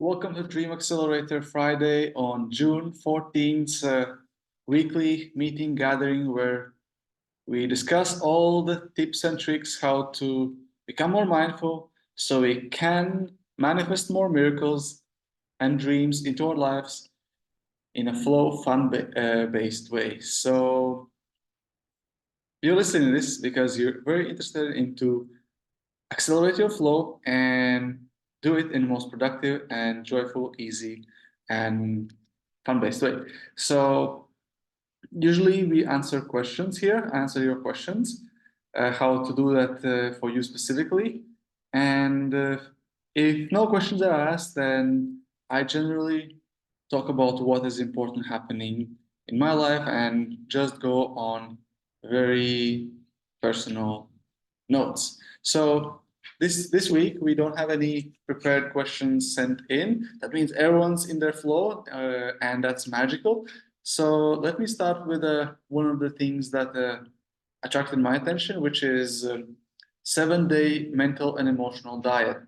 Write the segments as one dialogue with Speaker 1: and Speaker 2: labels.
Speaker 1: Welcome to Dream Accelerator Friday on June 14th, weekly meeting gathering where we discuss all the tips and tricks how to become more mindful so we can manifest more miracles and dreams into our lives in a flow, fun-based way. So you're listening to this because you're very interested into accelerate your flow and do it in the most productive and joyful, easy, and fun-based way. So usually we answer questions here, answer your questions, how to do that for you specifically. And if no questions are asked, then I generally talk about what is important happening in my life and just go on very personal notes. So this week we don't have any prepared questions sent in. That means everyone's in their flow, and that's magical. So let me start with one of the things that attracted my attention, which is 7-day mental and emotional diet.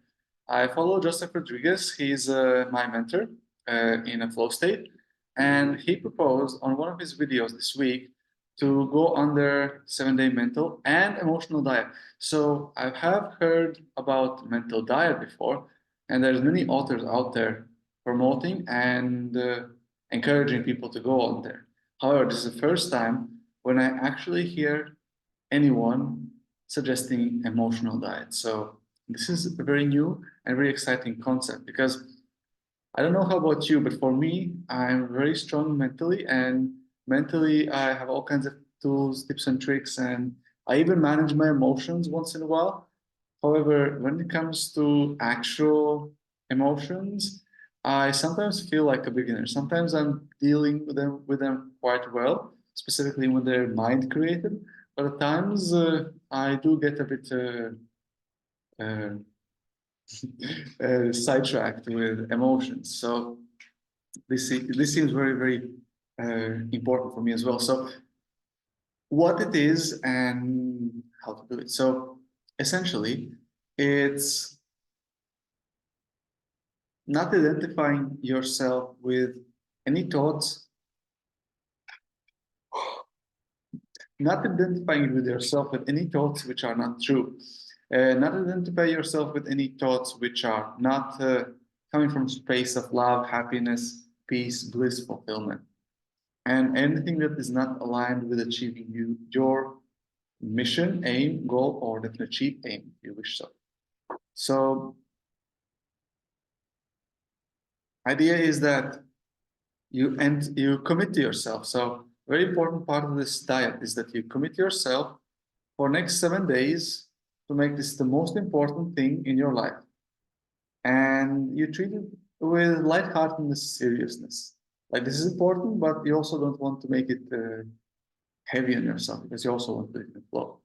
Speaker 1: I follow Joseph Rodriguez. He's my mentor in a flow state, and he proposed on one of his videos this week to go under 7-day mental and emotional diet. So I have heard about mental diet before, and there's many authors out there promoting and encouraging people to go on there. However, this is the first time when I actually hear anyone suggesting emotional diet. So this is a very new and very exciting concept because I don't know how about you, but for me, I'm very strong mentally, and mentally I have all kinds of tools, tips and tricks, and I even manage my emotions once in a while. However, when it comes to actual emotions, I sometimes feel like a beginner. Sometimes I'm dealing with them quite well, specifically when they're mind created. But at times I do get a bit uh, sidetracked with emotions. So this seems very important for me as well. So what it is and how to do it. So essentially, it's not identifying yourself with any thoughts, not identifying with yourself with any thoughts which are not true. Not identify yourself with any thoughts which are not coming from space of love, happiness, peace, bliss, fulfillment. And anything that is not aligned with achieving your mission, aim, goal, or definite chief aim, if you wish so. So idea is that you commit to yourself. So very important part of this diet is that you commit yourself for next 7 days to make this the most important thing in your life. And you treat it with lightheartedness, seriousness. Like this is important, but you also don't want to make it heavy on yourself because you also want to let it flow.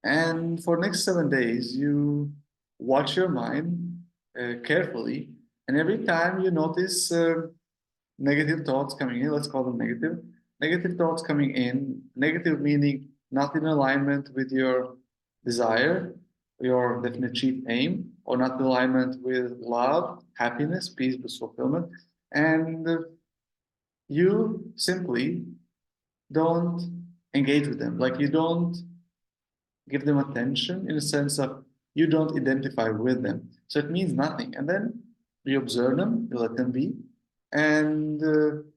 Speaker 1: And for next 7 days, you watch your mind carefully, and every time you notice negative thoughts coming in, let's call them negative thoughts coming in, negative meaning not in alignment with your desire, your definite chief aim, or not in alignment with love, happiness, peace, fulfillment, and you simply don't engage with them. Like you don't give them attention in a sense of you don't identify with them. So it means nothing. And then you observe them, you let them be, and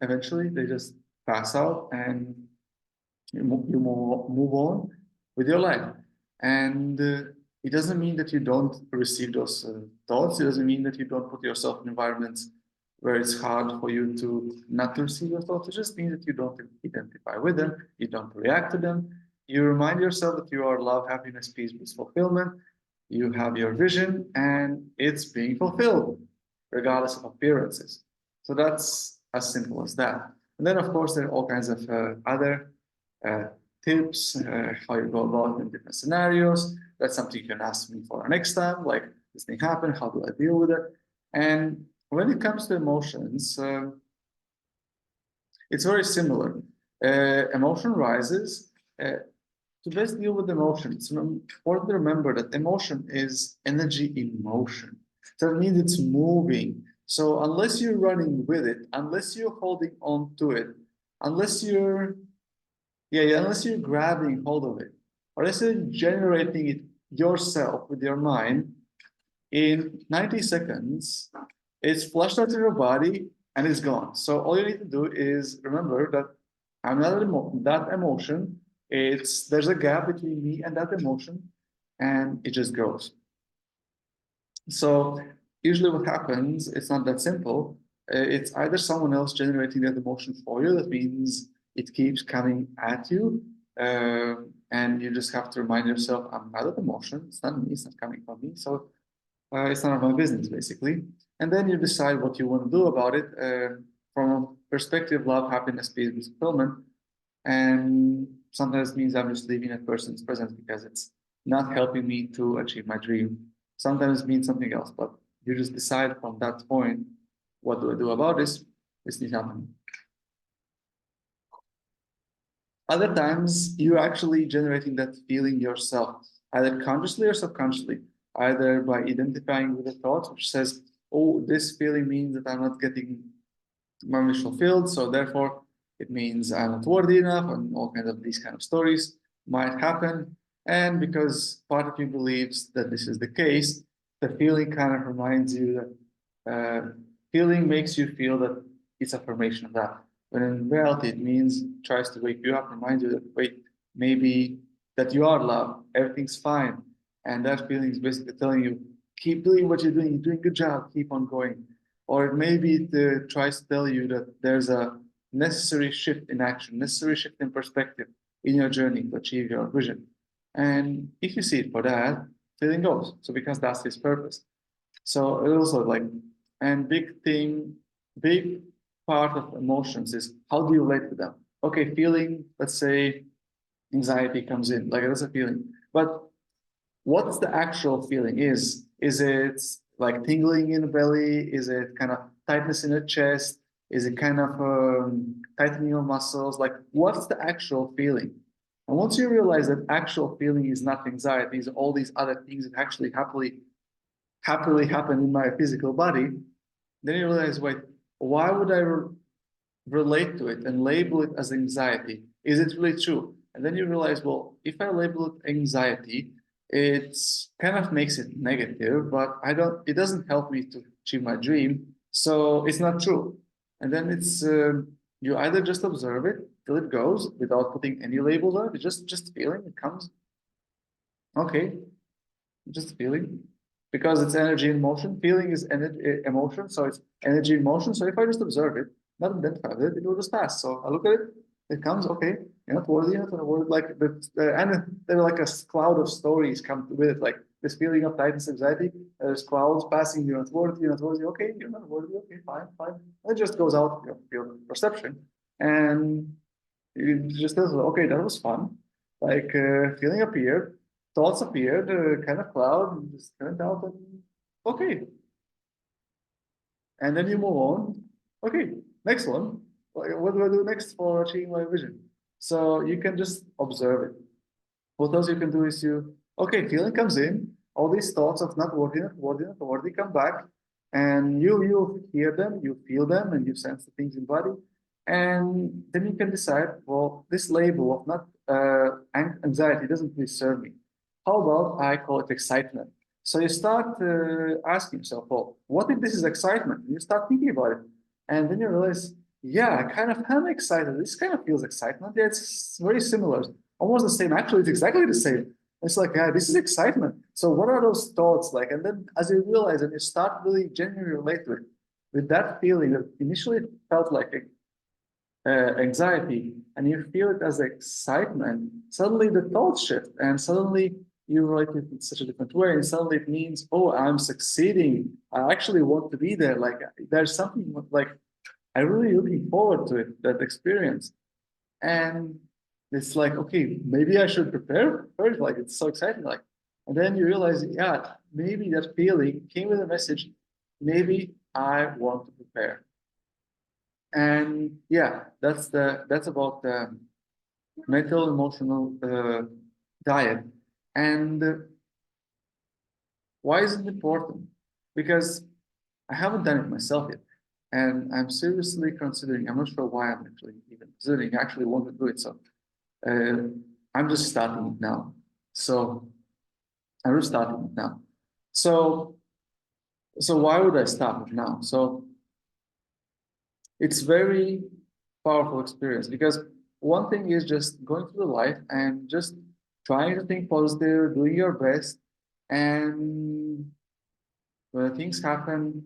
Speaker 1: eventually they just pass out and you move on with your life. And it doesn't mean that you don't receive those thoughts. It doesn't mean that you don't put yourself in environments where it's hard for you to not to receive your thoughts. It just means that you don't identify with them, you don't react to them. You remind yourself that you are love, happiness, peace, bliss, fulfillment. You have your vision and it's being fulfilled, regardless of appearances. So that's as simple as that. And then, of course, there are all kinds of other tips, how you go about in different scenarios. That's something you can ask me for next time, like this thing happened, how do I deal with it? And when it comes to emotions, it's very similar. Emotion rises. To best deal with emotion, it's important to remember that emotion is energy in motion. So it means it's moving. So unless you're running with it, unless you're holding on to it, unless you're unless you're grabbing hold of it, or unless you're generating it yourself with your mind, in 90 seconds, it's flushed out of your body and it's gone. So all you need to do is remember that I'm not that emotion. There's a gap between me and that emotion, and it just goes. So usually what happens, it's not that simple. It's either someone else generating that emotion for you. That means it keeps coming at you. And you just have to remind yourself, I'm not that emotion. It's not me. It's not coming from me. So it's none of my business, basically. And then you decide what you want to do about it from a perspective, love, happiness, peace, and fulfillment. And sometimes it means I'm just leaving a person's presence because it's not helping me to achieve my dream. Sometimes it means something else, but you just decide from that point, what do I do about this? This needs happening. Other times, you're actually generating that feeling yourself, either consciously or subconsciously, either by identifying with a thought, which says, oh, this feeling means that I'm not getting my wish fulfilled, so therefore it means I'm not worthy enough, and all kinds of these kind of stories might happen. And because part of you believes that this is the case, the feeling kind of reminds you that feeling makes you feel that it's affirmation of that. When in reality, it means tries to wake you up, remind you that wait, maybe that you are loved, everything's fine, and that feeling is basically telling you keep doing what you're doing a good job, keep on going. Or maybe it tries to tell you that there's a necessary shift in action, necessary shift in perspective in your journey to achieve your vision. And if you see it for that, feeling goes. So because that's his purpose. So it also like, and big part of emotions is how do you relate to them? Okay, feeling, let's say anxiety comes in, like that's a feeling. But what's the actual feeling? Is it like tingling in the belly? Is it kind of tightness in the chest? Is it kind of tightening your muscles? Like, what's the actual feeling? And once you realize that actual feeling is not anxiety, is all these other things that actually happily happen in my physical body, then you realize, wait, why would I relate to it and label it as anxiety? Is it really true? And then you realize, well, if I label it anxiety, it's kind of makes it negative, but it doesn't help me to achieve my dream. So it's not true. And then you either just observe it till it goes without putting any labels on it. It's just feeling, it comes. Okay, just feeling because it's energy in motion. Feeling is energy, emotion, so it's energy in motion. So if I just observe it, not identify with it, it will just pass. So I look at it, it comes. Okay, you're not worthy, you're not worthy. Like and there's like a cloud of stories come with it, like this feeling of tightness, anxiety. There's clouds passing. You're not worthy. You're not worthy. Okay, you're not worthy. Okay, fine, fine. And it just goes out of your perception, and it just says, okay, that was fun. Like feeling appeared, thoughts appeared, kind of cloud, just turned out, and okay. And then you move on. Okay, next one. What do I do next for achieving my vision? So you can just observe it. What else you can do is okay, feeling comes in, all these thoughts of not worthy, not worthy, not worthy come back, and you hear them, you feel them, and you sense the things in body, and then you can decide, well, this label of not anxiety doesn't really serve me. How about I call it excitement? So you start asking yourself, well, what if this is excitement? And you start thinking about it, and then you realize, yeah, I kind of am excited. This kind of feels excitement. Yeah, it's very similar, almost the same. Actually, it's exactly the same. It's like, yeah, this is excitement. So what are those thoughts like? And then as you realize and you start really genuinely relate to it, with that feeling that initially felt like anxiety, and you feel it as excitement, suddenly the thoughts shift, and suddenly you relate it in such a different way, and suddenly it means, oh, I'm succeeding. I actually want to be there. Like there's something like I'm really looking forward to it, that experience. And it's like, okay, maybe I should prepare first. Like it's so exciting. Like, and then you realize, yeah, maybe that feeling came with a message. Maybe I want to prepare. And yeah, that's about the mental emotional diet. And why is it important? Because I haven't done it myself yet. And I'm seriously considering, I'm not sure why I'm actually even considering, I actually want to do it. So uh, I'm just starting it now. So I'm just starting it now. So, so why would I start it now? So it's very powerful experience because one thing is just going through the life and just trying to think positive, doing your best, and when things happen,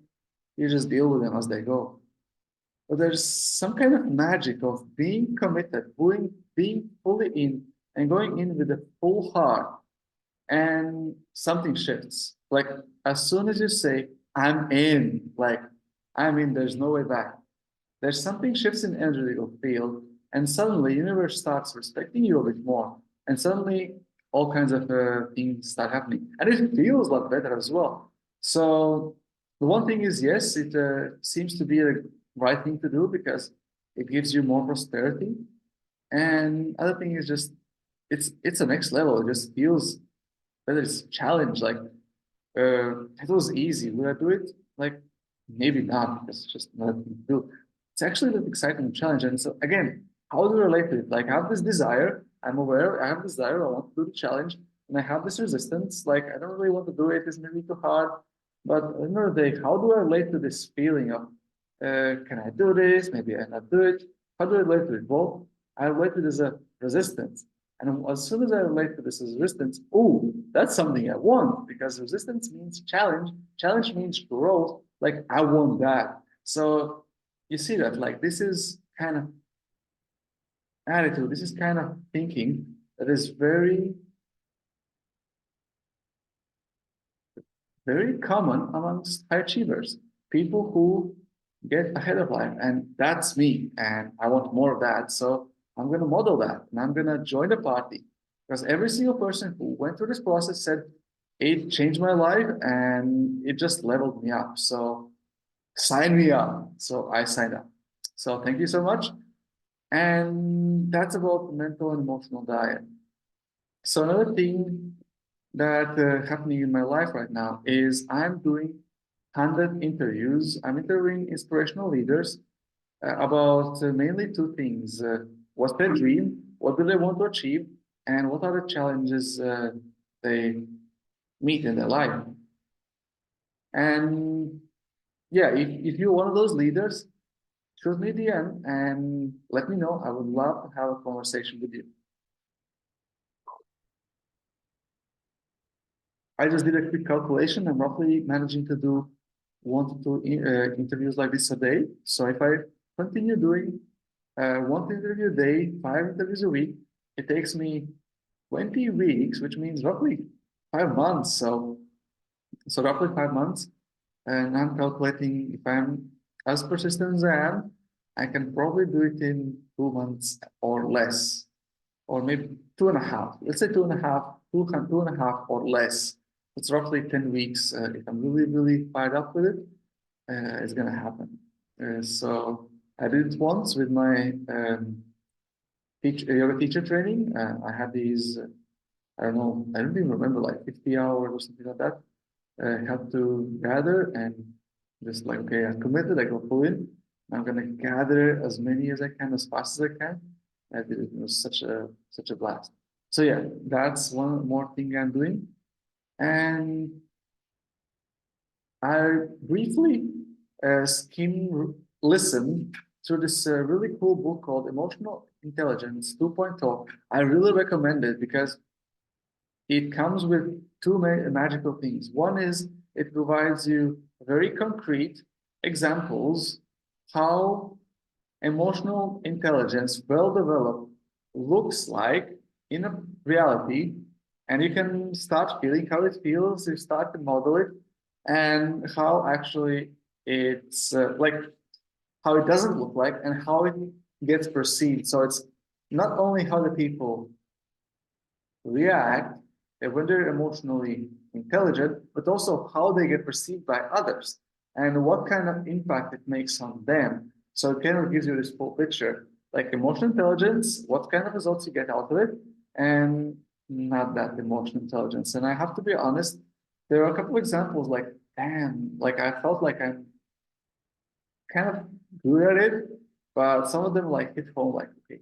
Speaker 1: you just deal with them as they go. But there's some kind of magic of being committed, being fully in, and going in with a full heart, and something shifts. Like as soon as you say, "I'm in," like I'm in, there's no way back. There's something shifts in energetic field, and suddenly the universe starts respecting you a bit more, and suddenly all kinds of things start happening, and it feels a lot better as well. So the one thing is, yes, it seems to be the right thing to do because it gives you more prosperity, and other thing is just it's a next level. It just feels better. It's a challenge. Like it was easy. Would I do it? Like maybe not because it's just nothing to do. It's actually an exciting challenge. And so again, how do I relate to it? Like I have this desire. I'm aware I have this desire. I want to do the challenge, and I have this resistance. Like I don't really want to do it. It's maybe too hard. But at the end of the day, how do I relate to this feeling of can I do this? Maybe I not do it. How do I relate to it? Well, I relate to it as a resistance. And as soon as I relate to this as resistance, oh, that's something I want because resistance means challenge. Challenge means growth. Like I want that. So you see that, like this is kind of attitude, this is kind of thinking that is very, very common amongst high achievers, people who get ahead of life. And that's me. And I want more of that. So I'm going to model that and I'm going to join the party because every single person who went through this process said it changed my life and it just leveled me up. So sign me up. So I signed up. So thank you so much. And that's about mental and emotional diet. So another thing that happening in my life right now is I'm doing 100 interviews. I'm interviewing inspirational leaders about mainly two things. What's their dream? What do they want to achieve? And what are the challenges they meet in their life? And yeah, if you're one of those leaders, shoot me the DM and let me know. I would love to have a conversation with you. I just did a quick calculation. I'm roughly managing to do 1 to 2 interviews like this a day. So if I continue doing 1 interview a day, 5 interviews a week, it takes me 20 weeks, which means roughly 5 months. So roughly 5 months. And I'm calculating if I'm as persistent as I am, I can probably do it in 2 months or less, or maybe 2.5. Let's say 2.5, 2.5 or less. It's roughly 10 weeks. If I'm really, really fired up with it, it's going to happen. So I did it once with my yoga teacher training. I had these, I don't know, I don't even remember, like 50 hours or something like that. I have to gather and just like, okay, I'm committed, I go full in. I'm gonna gather as many as I can as fast as I can. I did it. It was such a blast. So yeah, that's one more thing I'm doing. And I briefly listen to this really cool book called Emotional Intelligence 2.0. I really recommend it because it comes with two magical things. One is it provides you very concrete examples how emotional intelligence, well developed, looks like in a reality, and you can start feeling how it feels. You start to model it, and how actually it's like how it doesn't look like, and how it gets perceived. So it's not only how the people react when they're emotionally intelligent, but also how they get perceived by others and what kind of impact it makes on them. So it kind of gives you this full picture, like emotional intelligence, what kind of results you get out of it, and not that emotional intelligence. And I have to be honest, there are a couple examples like, damn, like I felt like I'm kind of good at it, but some of them like hit home like, okay,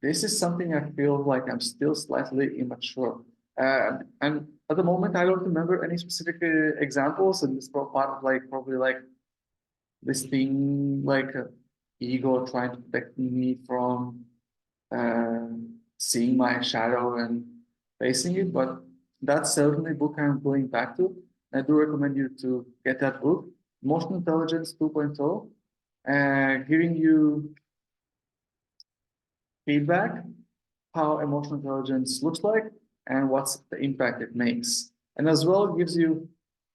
Speaker 1: this is something I feel like I'm still slightly immature. And at the moment, I don't remember any specific examples, and it's part of like probably like this thing like ego trying to protect me from uh, seeing my shadow and facing it. But that's certainly a book I'm going back to. I do recommend you to get that book, Emotional Intelligence 2.0, giving you feedback how emotional intelligence looks like and what's the impact it makes. And as well gives you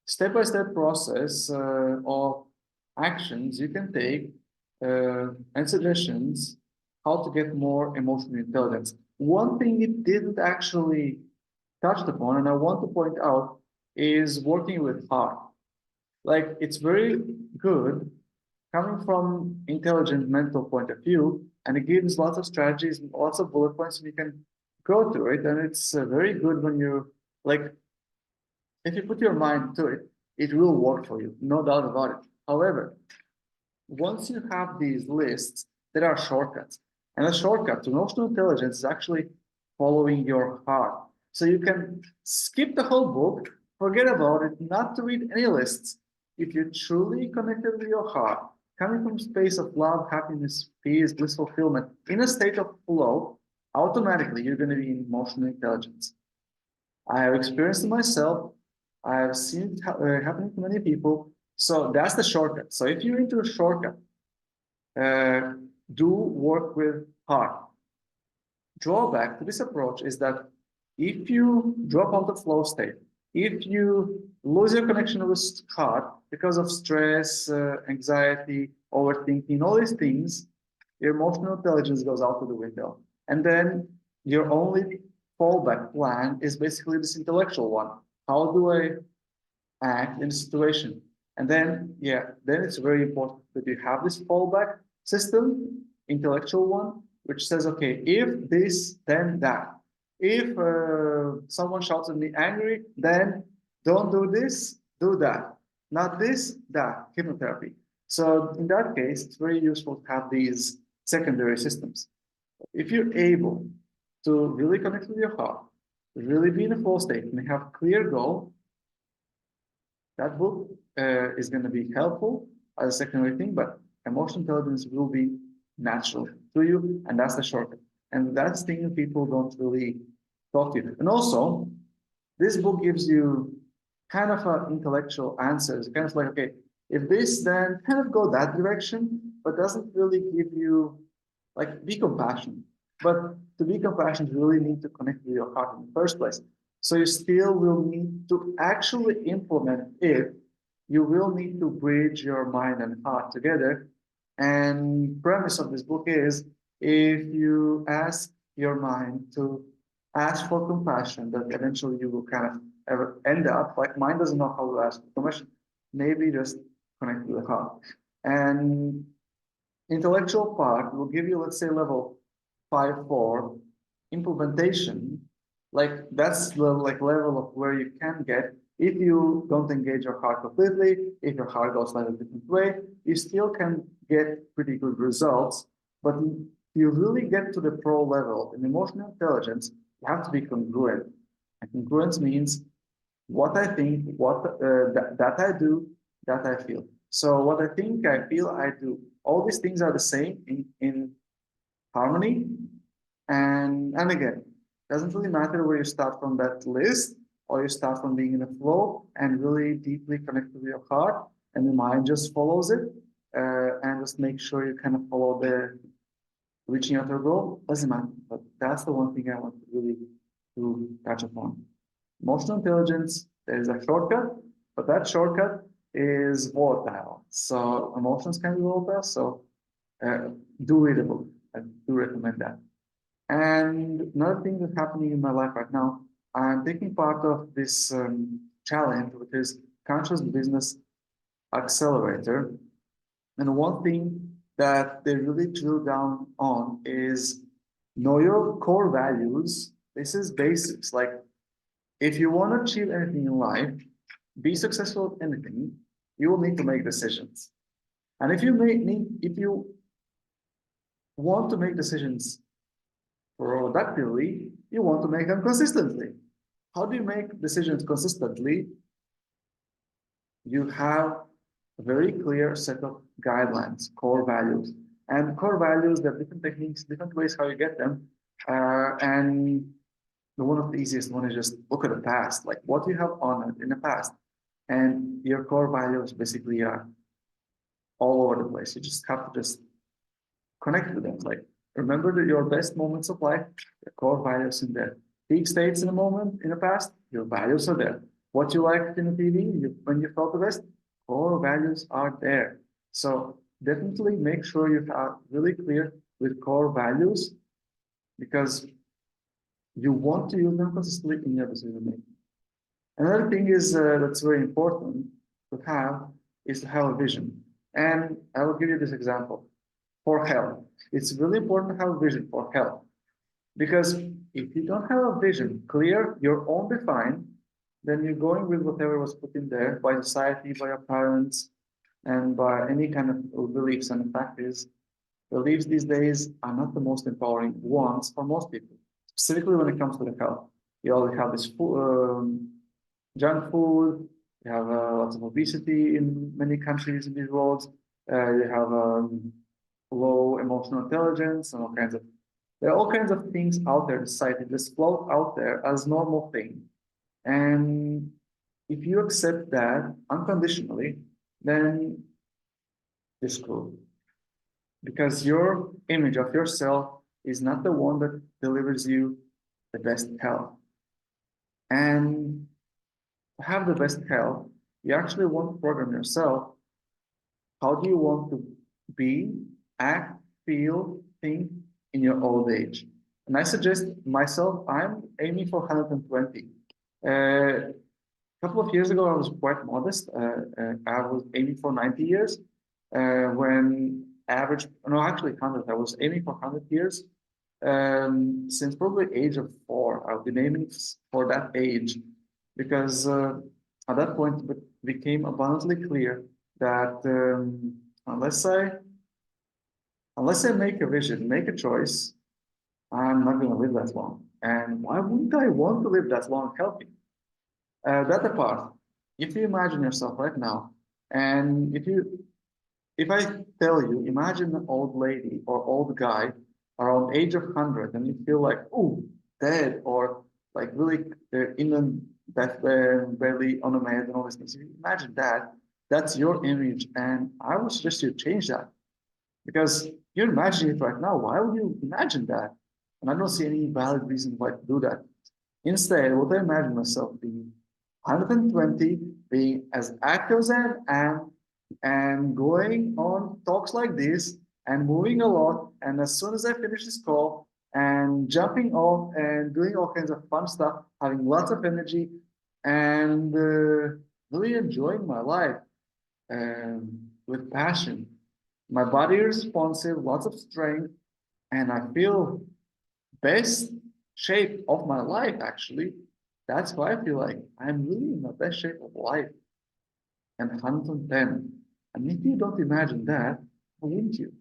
Speaker 1: step-by-step process of actions you can take and suggestions how to get more emotional intelligence. One thing it didn't actually touch upon, and I want to point out, is working with heart. Like it's very good coming from intelligent mental point of view, and it gives lots of strategies and lots of bullet points, and you can go through it. And it's very good when you like, if you put your mind to it, it will work for you, no doubt about it. However, once you have these lists, there are shortcuts, and a shortcut to emotional intelligence is actually following your heart. So you can skip the whole book, forget about it, not to read any lists. If you're truly connected with your heart, coming from a space of love, happiness, peace, bliss, fulfillment, in a state of flow, automatically you're going to be in emotional intelligence. I have experienced it myself. I have seen it happening to many people. So that's the shortcut. So if you're into a shortcut, uh, do work with heart. Drawback to this approach is that if you drop out of flow state, if you lose your connection with heart because of stress, anxiety, overthinking, all these things, your emotional intelligence goes out of the window. And then your only fallback plan is basically this intellectual one. How do I act in a situation? And then, yeah, then it's very important that you have this fallback system, intellectual one, which says, okay, if this, then that. If someone shouts at me angry, then don't do this, do that. Not this, that, chemotherapy. So in that case, it's very useful to have these secondary systems. If you're able to really connect with your heart, really be in a flow state and have clear goal, that book is going to be helpful as a secondary thing, but emotional intelligence will be natural to you, and that's the shortcut. And that's the thing people don't really talk to you. And also, this book gives you kind of intellectual answers, kind of like, okay, if this, then kind of go that direction, but doesn't really give you, like, be compassionate. But to be compassionate, you really need to connect with your heart in the first place. So you still will need to actually implement it. You will need to bridge your mind and heart together. And premise of this book is if you ask your mind to ask for compassion, that eventually you will kind of ever end up like mind doesn't know how to ask for compassion. Maybe just connect with the heart. And intellectual part will give you, let's say, level 5-4 implementation. Like that's the like level of where you can get if you don't engage your heart completely, if your heart goes like a different way, you still can get pretty good results. But you really get to the pro level in emotional intelligence, you have to be congruent. And congruence means what I think, that I do, that I feel. So what I think, I feel, I do. All these things are the same in harmony. And again, doesn't really matter where you start from that list or you start from being in a flow and really deeply connected with your heart and the mind just follows it and just make sure you kind of follow the reaching out your goal. Doesn't matter. But that's the one thing I want to really to touch upon. Emotional intelligence, there is a shortcut, but that shortcut is volatile. So emotions can be volatile. So uh, do read a book. I do recommend that. And another thing that's happening in my life right now, I'm taking part of this challenge, which is Conscious Business Accelerator. And one thing that they really drill down on is know your core values. This is basics. Like if you want to achieve anything in life, be successful at anything, you will need to make decisions. And if you want to make decisions productively, you want to make them consistently. How do you make decisions consistently? You have a very clear set of guidelines, core values. And core values, there are different techniques, different ways how you get them. And one of the easiest one is just look at the past, like what you have honored in the past. And your core values basically are all over the place. You just have to just connect with them. Like remember your best moments of life, your core values in there. Peak states in a moment in the past, your values are there. What you liked in the TV, when you felt the best, core values are there. So definitely make sure you are really clear with core values because you want to use them consistently in your decision making. Another thing is that's very important to have is to have a vision. And I will give you this example for health. It's really important to have a vision for health because if you don't have a vision clear, your own defined, then you're going with whatever was put in there by society, by your parents, and by any kind of beliefs and practice. Beliefs these days are not the most empowering ones for most people, specifically when it comes to the health. You already have this junk food, you have lots of obesity in many countries in these worlds, you have low emotional intelligence and all kinds of there are all kinds of things out there in society just float out there as normal thing. And if you accept that unconditionally, then you're screwed. Because your image of yourself is not the one that delivers you the best health. And to have the best health, you actually want to program yourself. How do you want to be, act, feel, think in your old age? And I suggest myself, I'm aiming for 120. A couple of years ago, I was quite modest. I was aiming for 90 years. When average, no, actually 100. I was aiming for 100 years. Since probably age of 4, I've been aiming for that age because at that point it became abundantly clear that unless I make a vision, make a choice, I'm not going to live that long. And why wouldn't I want to live that long healthy? That apart, if you imagine yourself right now, and if I tell you, imagine an old lady or old guy around age of 100, and you feel like, oh, dead, or like really in a death barely on a meds and all these things. If you imagine that, that's your image, and I would suggest you change that because you're imagining it right now. Why would you imagine that? And I don't see any valid reason why to do that. Instead, what I imagine myself being 120, being as active as I am, and going on talks like this and moving a lot. And as soon as I finish this call and jumping off and doing all kinds of fun stuff, having lots of energy and really enjoying my life with passion. My body is responsive, lots of strength, and I feel best shape of my life actually. That's why I feel like I'm really in the best shape of life and 110. And if you don't imagine that, why wouldn't you?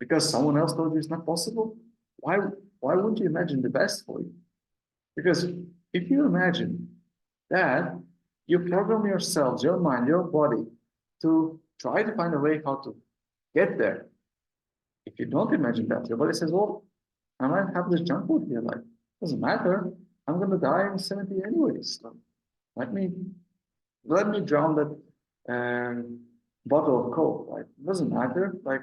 Speaker 1: Because someone else told you it's not possible? Why, why wouldn't you imagine the best for you? Because if you imagine that, you program yourselves, your mind, your body to try to find a way how to get there. If you don't imagine that, your body says, well, I might have this junk food here. Like, doesn't matter. I'm going to die in 70 anyways. So let me drown that bottle of Coke. Like, doesn't matter. Like,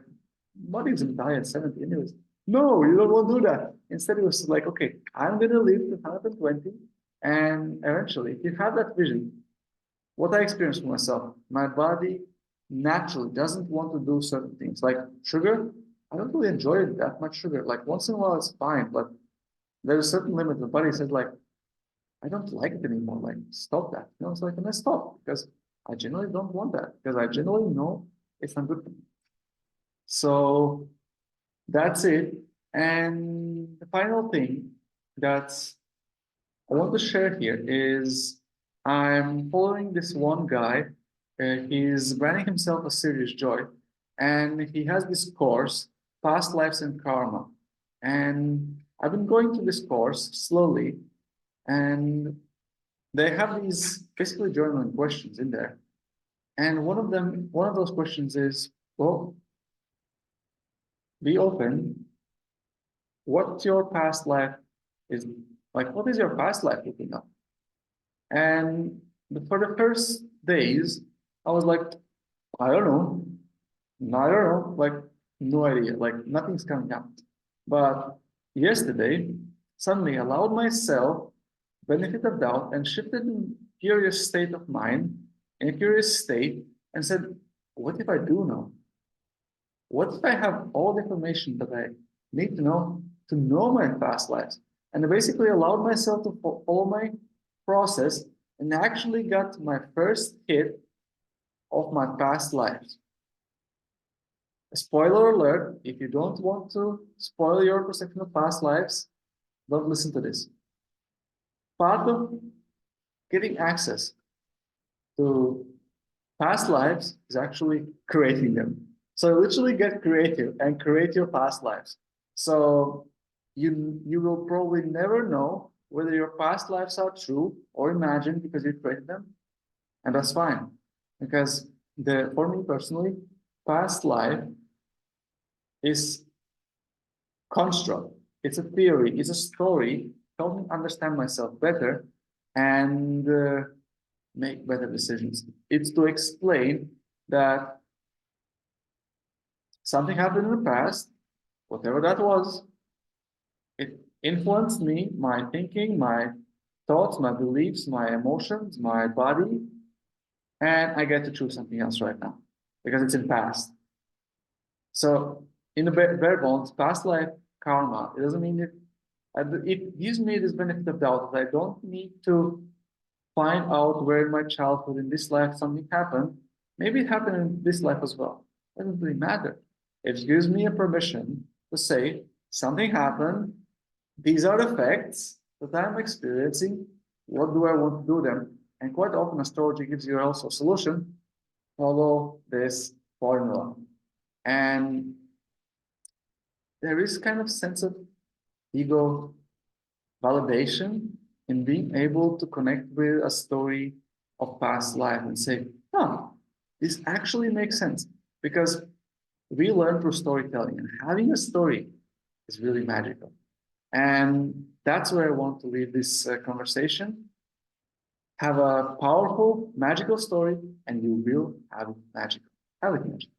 Speaker 1: body's gonna die at 70 anyways. No, you don't want to do that. Instead, it was like, okay, I'm gonna live to 120, and eventually, if you have that vision, what I experienced for myself, my body naturally doesn't want to do certain things. Like sugar, I don't really enjoy that much sugar. Like once in a while, it's fine, but there's a certain limit. The body says like, I don't like it anymore. Like, stop that. You know, it's like, and I stop because I generally don't want that because I generally know it's not good for me. So that's it. And the final thing that I want to share here is I'm following this one guy. He's branding himself a serious joy. and he has this course, Past Lives and Karma. And I've been going through this course slowly, and they have these basically journaling questions in there. And one of those questions is, well, be open. What your past life is like, what is your past life looking like? And for the first days, I was like, I don't know. I don't know. Like, no idea. Like, nothing's coming out. But yesterday, suddenly allowed myself benefit of doubt and shifted in curious state of mind, in a curious state, and said, what if I do know? What if I have all the information that I need to know my past lives? And I basically allowed myself to follow my process and actually got my first hit of my past lives. Spoiler alert, if you don't want to spoil your perception of past lives, don't listen to this. Part of getting access to past lives is actually creating them. So literally get creative and create your past lives. So you will probably never know whether your past lives are true or imagined because you created them, and that's fine. Because for me personally, past life is construct. It's a theory. It's a story. Help me understand myself better and make better decisions. It's to explain that something happened in the past, whatever that was, it influenced me, my thinking, my thoughts, my beliefs, my emotions, my body, and I get to choose something else right now because it's in past. So in the bare bones, past life karma, it doesn't mean it gives me this benefit of doubt that I don't need to find out where in my childhood in this life something happened. Maybe it happened in this life as well. It doesn't really matter. It gives me a permission to say something happened. These are the facts that I'm experiencing. What do I want to do them? And quite often astrology gives you also a solution. Follow this formula. And there is kind of sense of ego validation in being able to connect with a story of past life and say, oh, this actually makes sense. Because we learn through storytelling, and having a story is really magical. And that's where I want to leave this conversation. Have a powerful, magical story, and you will have it magical. Have it magical.